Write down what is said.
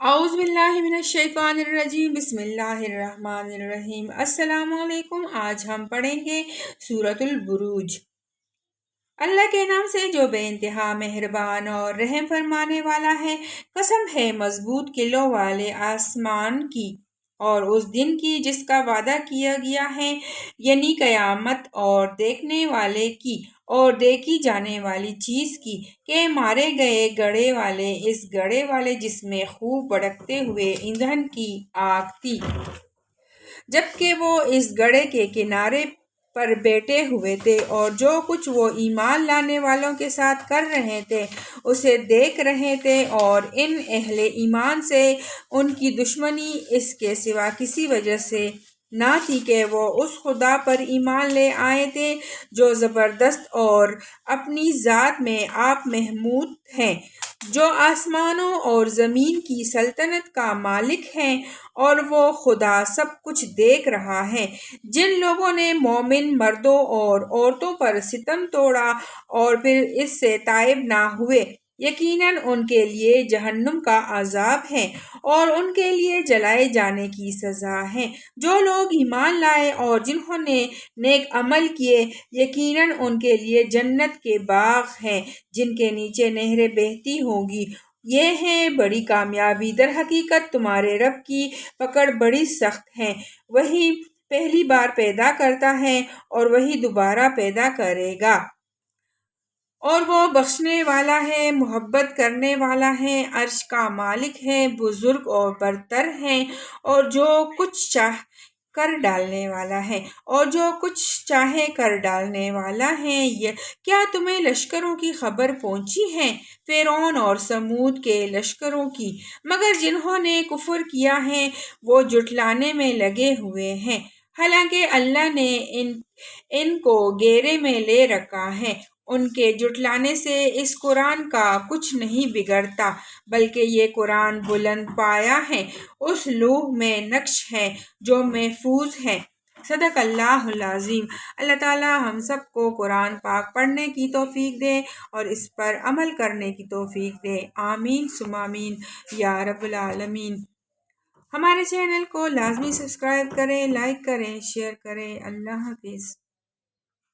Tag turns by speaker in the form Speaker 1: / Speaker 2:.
Speaker 1: اعوذ باللہ من الشیطان الرجیم، بسم اللہ الرحمن الرحیم۔ السلام علیکم۔ آج ہم پڑھیں گے سورۃ البروج۔ اللہ کے نام سے جو بے انتہا مہربان اور رحم فرمانے والا ہے۔ قسم ہے مضبوط قلعوں والے آسمان کی اور اس دن کی جس کا وعدہ کیا گیا ہے، یعنی قیامت، اور دیکھنے والے کی اور دیکھی جانے والی چیز کی، کہ مارے گئے گڑھے والے اس گڑھے والے جس میں خوب بھڑکتے ہوئے ایندھن کی آگ تھی، جبکہ وہ اس گڑھے کے کنارے پر بیٹھے ہوئے تھے، اور جو کچھ وہ ایمان لانے والوں کے ساتھ کر رہے تھے اسے دیکھ رہے تھے، اور ان اہل ایمان سے ان کی دشمنی اس کے سوا کسی وجہ سے نہ تھی کہ وہ اس خدا پر ایمان لے آئے تھے جو زبردست اور اپنی ذات میں آپ محمود ہیں، جو آسمانوں اور زمین کی سلطنت کا مالک ہے، اور وہ خدا سب کچھ دیکھ رہا ہے۔ جن لوگوں نے مومن مردوں اور عورتوں پر ستم توڑا اور پھر اس سے تائب نہ ہوئے، یقیناً ان کے لیے جہنم کا عذاب ہے اور ان کے لیے جلائے جانے کی سزا ہے۔ جو لوگ ایمان لائے اور جنہوں نے نیک عمل کیے، یقیناً ان کے لیے جنت کے باغ ہیں جن کے نیچے نہریں بہتی ہوں گی۔ یہ ہے بڑی کامیابی۔ در حقیقت تمہارے رب کی پکڑ بڑی سخت ہے۔ وہی پہلی بار پیدا کرتا ہے اور وہی دوبارہ پیدا کرے گا، اور وہ بخشنے والا ہے، محبت کرنے والا ہے، عرش کا مالک ہے، بزرگ اور برتر ہے، اور جو کچھ چاہے کر ڈالنے والا ہے۔ کیا تمہیں لشکروں کی خبر پہنچی ہے، فرعون اور ثمود کے لشکروں کی؟ مگر جنہوں نے کفر کیا ہے وہ جھٹلانے میں لگے ہوئے ہیں، حالانکہ اللہ نے ان کو گھیرے میں لے رکھا ہے۔ ان کے جھٹلانے سے اس قرآن کا کچھ نہیں بگڑتا، بلکہ یہ قرآن بلند پایہ ہے، اس لوح میں نقش ہے جو محفوظ ہے۔ صدق اللہ العظیم۔ اللہ تعالی ہم سب کو قرآن پاک پڑھنے کی توفیق دے اور اس پر عمل کرنے کی توفیق دے۔ آمین ثم آمین یا رب العالمین۔ ہمارے چینل کو لازمی سبسکرائب کریں، لائک کریں، شیئر کریں۔ اللہ حافظ۔